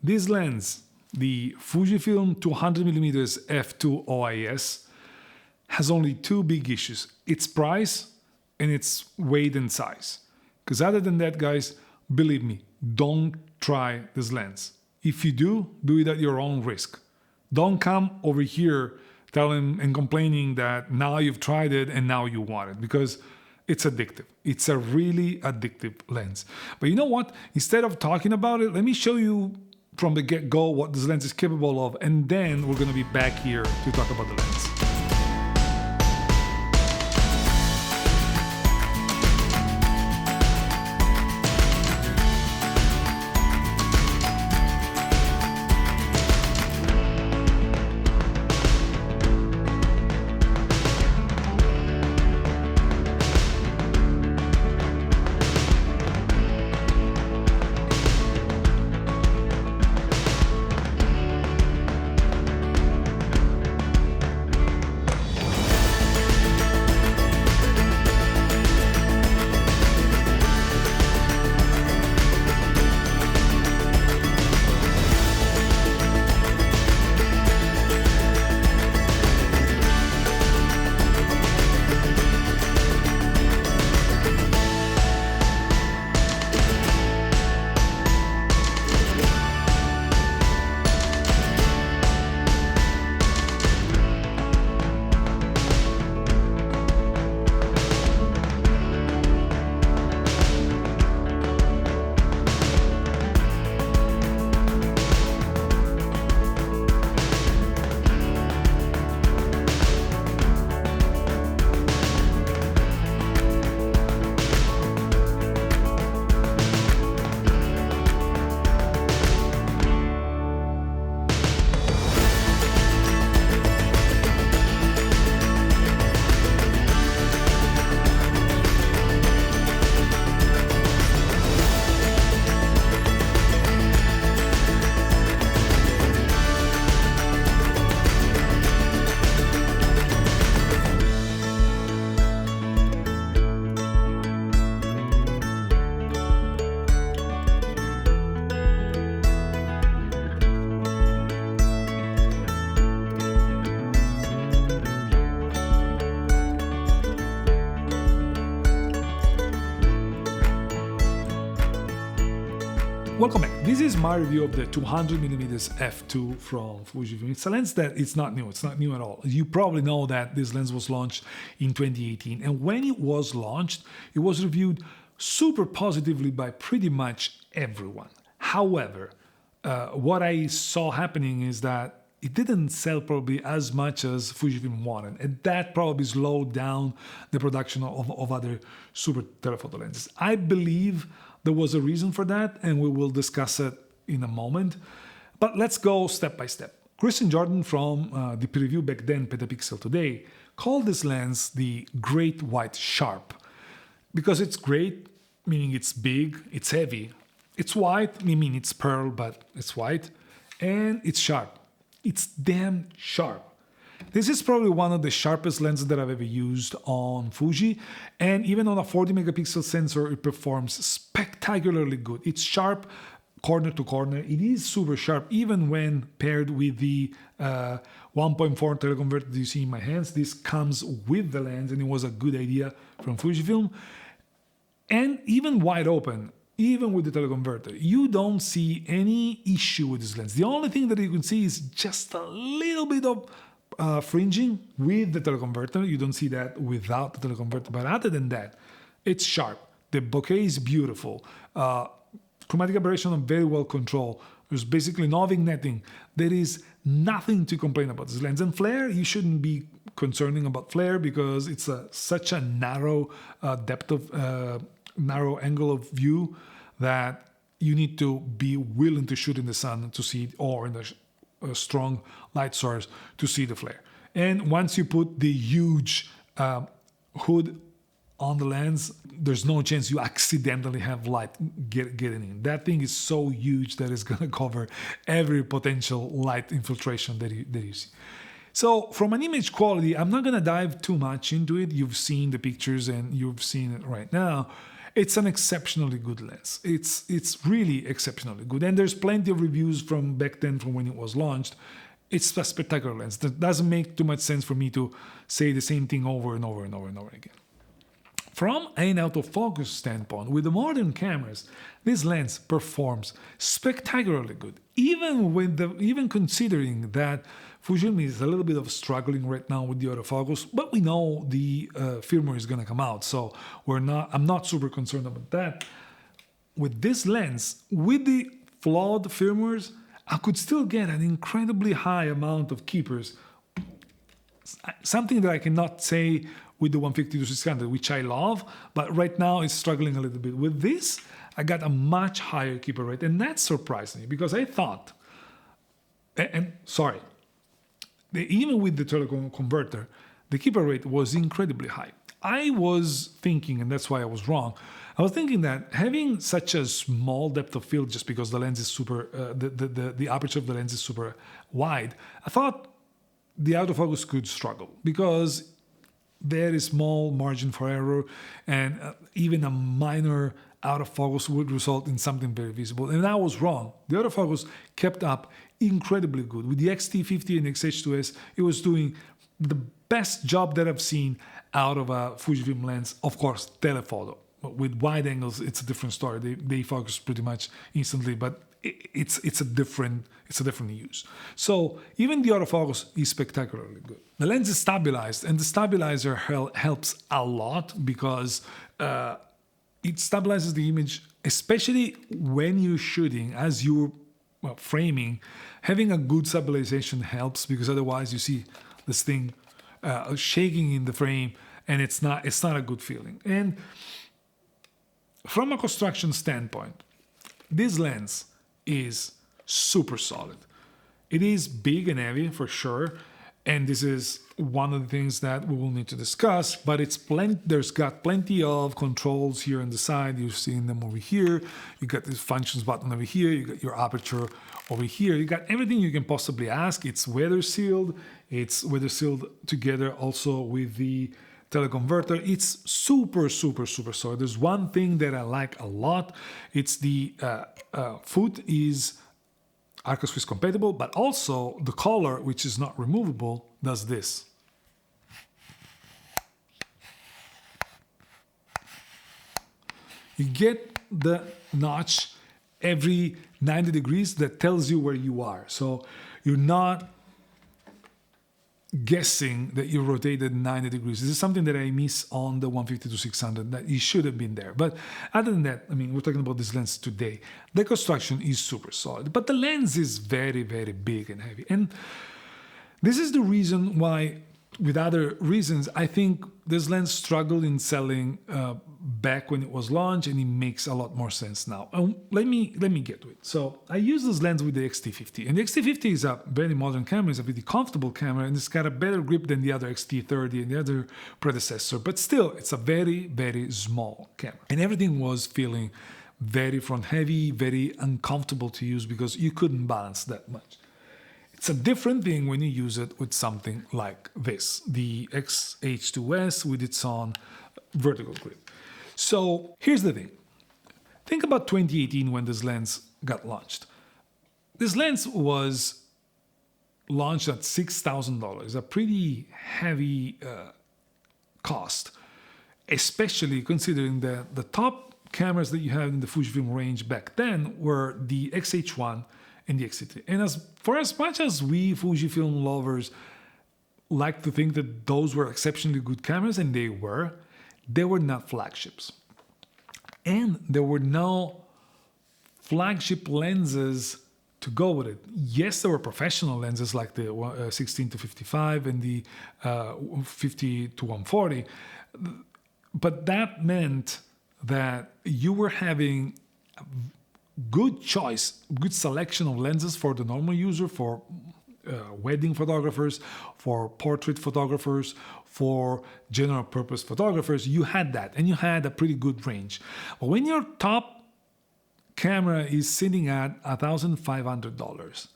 This lens, the Fujifilm 200mm f2 OIS, has only two big issues: its price and its weight and size. Because other than that, guys, believe me, don't try this lens. If you do it at your own risk. Don't come over here telling and complaining that now you've tried it and now you want it, because it's addictive. It's a really addictive lens. But you know what? Instead of talking about it, let me show you from the get-go what this lens is capable of, and then we're going to be back here to talk about the lens. Welcome back. This is my review of the 200mm f2 from Fujifilm. It's a lens that it's not new. It's not new at all. You probably know that this lens was launched in 2018. And when it was launched, it was reviewed super positively by pretty much everyone. However, what I saw happening is that it didn't sell probably as much as Fujifilm wanted. And that probably slowed down the production of other super telephoto lenses. I believe there was a reason for that, and we will discuss it in a moment. But let's go step by step. Christian Jordan from the preview back then, Petapixel Today, called this lens the Great White Sharp. Because it's great, meaning it's big, it's heavy. It's white, meaning it's pearl, but it's white. And it's sharp. It's damn sharp. This is probably one of the sharpest lenses that I've ever used on Fuji, and even on a 40 megapixel sensor, it performs spectacularly good. It's sharp corner to corner. It is super sharp, even when paired with the 1.4 teleconverter that you see in my hands. This comes with the lens, and it was a good idea from Fujifilm. And even wide open, even with the teleconverter, you don't see any issue with this lens. The only thing that you can see is just a little bit of fringing with the teleconverter. You don't see that without the teleconverter, but other than that, it's sharp. The bokeh is beautiful. Chromatic aberration are very well controlled. There's basically no vignetting. There is nothing to complain about this lens. And flare, you shouldn't be concerning about flare because it's such a narrow depth of narrow angle of view that you need to be willing to shoot in the sun to see it, or in a strong light source to see the flare. And once you put the huge hood on the lens, there's no chance you accidentally have light getting in. That thing is so huge that it's going to cover every potential light infiltration that you see. So from an image quality, I'm not going to dive too much into it. You've seen the pictures and you've seen it right now. it's an exceptionally good lens. It's really exceptionally good. And there's plenty of reviews from back then, from when it was launched. It's a spectacular lens. That doesn't make too much sense for me to say the same thing over and over and over and over again. From an autofocus standpoint, with the modern cameras, this lens performs spectacularly good. Even considering that Fujifilm is a little bit of struggling right now with the autofocus, but we know the firmware is going to come out, so I'm not super concerned about that. With this lens, with the flawed firmwares, I could still get an incredibly high amount of keepers. Something that I cannot say with the 150-600, which I love, but right now it's struggling a little bit. With this, I got a much higher keeper rate, and that surprised me because I thought, even with the telecom converter, the keeper rate was incredibly high. I was thinking, and that's why I was wrong, I was thinking that having such a small depth of field, just because the lens is super, the aperture of the lens is super wide, I thought the autofocus could struggle because there is small margin for error, and even a minor autofocus would result in something very visible. And I was wrong. The autofocus kept up incredibly good. With the X-T50 and X-H2S, it was doing the best job that I've seen out of a Fujifilm lens. Of course, telephoto. With wide angles, it's a different story. They focus pretty much instantly, but it's a different use. So even the autofocus is spectacularly good. The lens is stabilized, and the stabilizer helps a lot because it stabilizes the image, especially when you're shooting, as you're framing. Having a good stabilization helps because otherwise you see this thing shaking in the frame, and it's not a good feeling. And from a construction standpoint, this lens is super solid. It is big and heavy for sure, and this is one of the things that we will need to discuss, but there's got plenty of controls here on the side. You're seeing them over here. You got this functions button over here. You got your aperture over here. You got everything you can possibly ask. It's weather sealed. It's weather sealed together also with the teleconverter. It's super, super, super solid. There's one thing that I like a lot. It's the foot is Arca Swiss compatible, but also the collar, which is not removable, does this. You get the notch every 90 degrees that tells you where you are. So you're not guessing that you rotated 90 degrees. This is something that I miss on the 150-600, that it should have been there. But other than that, I mean, we're talking about this lens today. The construction is super solid, but the lens is very, very big and heavy. And this is the reason why, with other reasons, I think this lens struggled in selling back when it was launched, and it makes a lot more sense now. Let me get to it. So I use this lens with the X-T50, and the X-T50 is a very modern camera. It's a really comfortable camera, and it's got a better grip than the other X-T30 and the other predecessor. But still, it's a very, very small camera, and everything was feeling very front heavy, very uncomfortable to use because you couldn't balance that much. It's a different thing when you use it with something like this, the X-H2S with its own vertical grip. So here's the thing. Think about 2018 when this lens got launched. This lens was launched at $6,000, a pretty heavy cost, especially considering that the top cameras that you had in the Fujifilm range back then were the X-H1 and the X-T3. And as much as we Fujifilm lovers like to think that those were exceptionally good cameras, and they were not flagships. And there were no flagship lenses to go with it. Yes, there were professional lenses like the 16-55 and the 50-140, but that meant that you were having good choice, good selection of lenses for the normal user, for wedding photographers, for portrait photographers, for general purpose photographers. You had that, and you had a pretty good range. But when your top camera is sitting at $1,500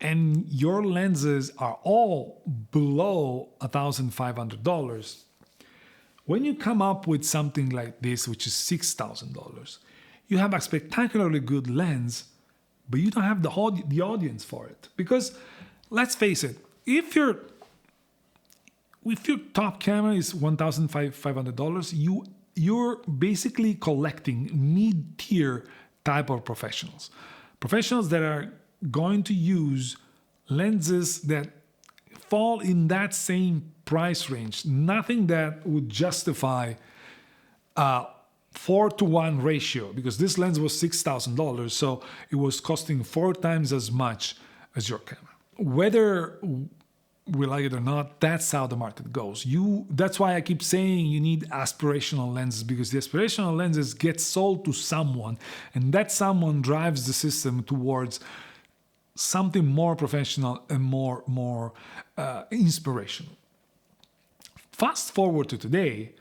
and your lenses are all below $1,500, When you come up with something like this, which is $6,000, you have a spectacularly good lens, but you don't have the audience for it. Because let's face it, if your top camera is $1,500, you're basically collecting mid-tier type of professionals. Professionals that are going to use lenses that fall in that same price range. Nothing that would justify 4-to-1 ratio, because this lens was $6,000, so it was costing 4 times as much as your camera. Whether we like it or not, that's how the market goes. That's why I keep saying you need aspirational lenses, because the aspirational lenses get sold to someone, and that someone drives the system towards something more professional and more inspirational. Fast forward to today,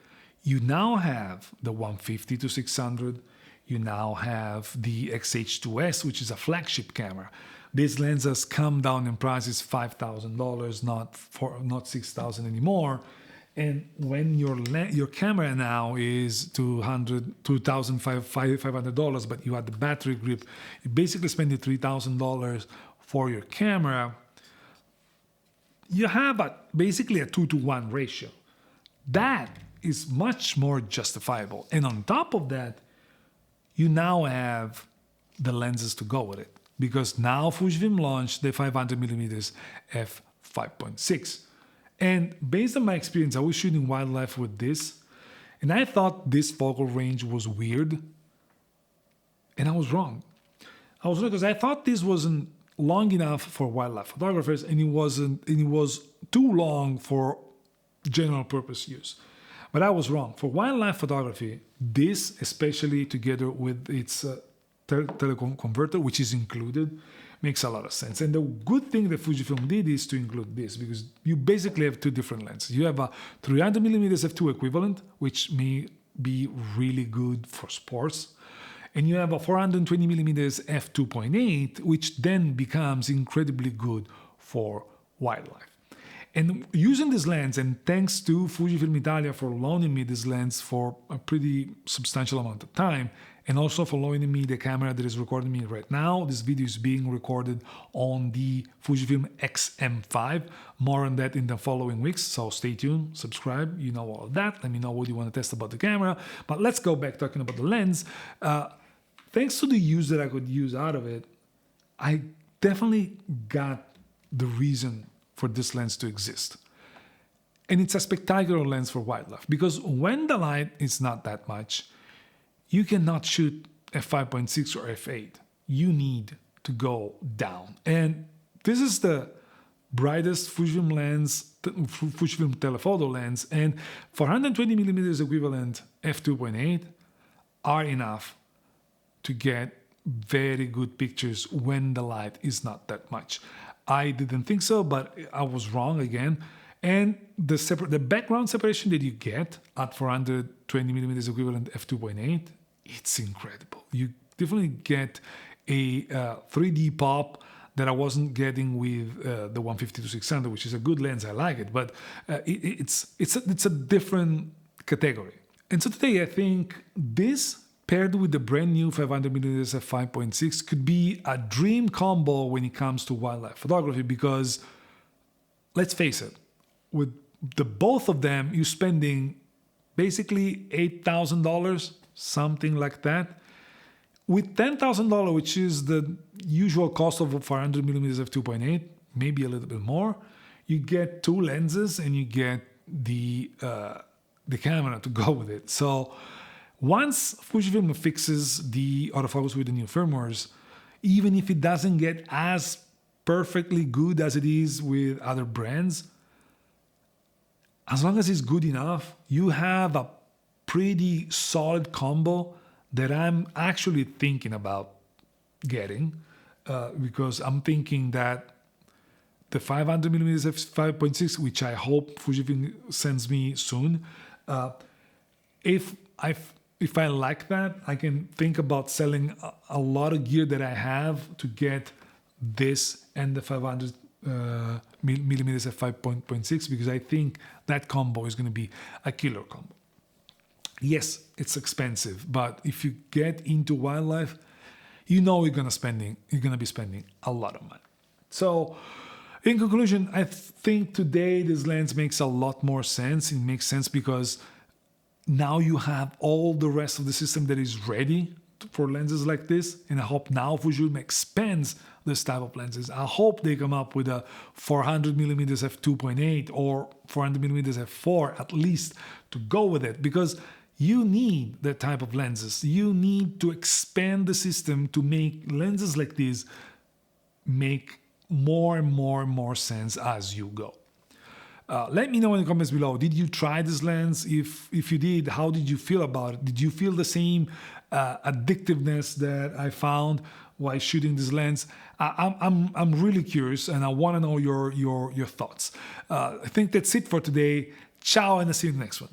you now have the 150 to 600. You now have the XH2S, which is a flagship camera. This lens has come down in price, it's $5,000, not $6,000 anymore. And when your camera now is $2,500, but you have the battery grip, you basically spend $3,000 for your camera. You have basically a 2-to-1 ratio. That is much more justifiable. And on top of that, you now have the lenses to go with it. Because now Fujifilm launched the 500mm f5.6. And based on my experience, I was shooting wildlife with this, and I thought this focal range was weird. And I was wrong. I was wrong because I thought this wasn't long enough for wildlife photographers, and it was too long for general purpose use. But I was wrong. For wildlife photography, this, especially together with its telecom converter, which is included, makes a lot of sense. And the good thing that Fujifilm did is to include this, because you basically have two different lenses. You have a 300mm f2 equivalent, which may be really good for sports. And you have a 420mm f2.8, which then becomes incredibly good for wildlife. And using this lens, and thanks to Fujifilm Italia for loaning me this lens for a pretty substantial amount of time, and also for loaning me the camera that is recording me right now. This video is being recorded on the Fujifilm XM5. More on that in the following weeks, so stay tuned, subscribe, you know all of that. Let me know what you want to test about the camera. But let's go back talking about the lens. Thanks to the use that I could use out of it, I definitely got the reason for this lens to exist. And it's a spectacular lens for wildlife, because when the light is not that much, you cannot shoot f5.6 or f8. You need to go down. And this is the brightest Fujifilm lens, Fujifilm telephoto lens, and 420mm equivalent f2.8 are enough to get very good pictures when the light is not that much. I didn't think so, but I was wrong again. And the background separation that you get at 420mm equivalent f2.8, it's incredible. You definitely get a 3D pop that I wasn't getting with the 150 to 600, which is a good lens. I like it, but it's a different category. And so today I think this paired with the brand new 500mm f5.6 could be a dream combo when it comes to wildlife photography, because let's face it, with the both of them, you're spending basically $8,000, something like that. With $10,000, which is the usual cost of a 400mm f2.8, maybe a little bit more, you get two lenses and you get the camera to go with it. So once Fujifilm fixes the autofocus with the new firmwares, even if it doesn't get as perfectly good as it is with other brands, as long as it's good enough, you have a pretty solid combo that I'm actually thinking about getting, because I'm thinking that the 500mm f5.6, which I hope Fujifilm sends me soon, if I like that, I can think about selling a lot of gear that I have to get this and the 500 millimeters f5.6, because I think that combo is going to be a killer combo. Yes, it's expensive, but if you get into wildlife, you know you're gonna be spending a lot of money. So, in conclusion, I think today this lens makes a lot more sense. It makes sense because now you have all the rest of the system that is ready for lenses like this, and I hope now Fujifilm expands this type of lenses. I hope they come up with a 400mm f2.8 or 400mm f4 at least to go with it, because you need that type of lenses. You need to expand the system to make lenses like this make more and more sense as you go. Let me know in the comments below. Did you try this lens? If you did, how did you feel about it? Did you feel the same addictiveness that I found while shooting this lens? I'm really curious, and I want to know your thoughts. I think that's it for today. Ciao, and I'll see you in the next one.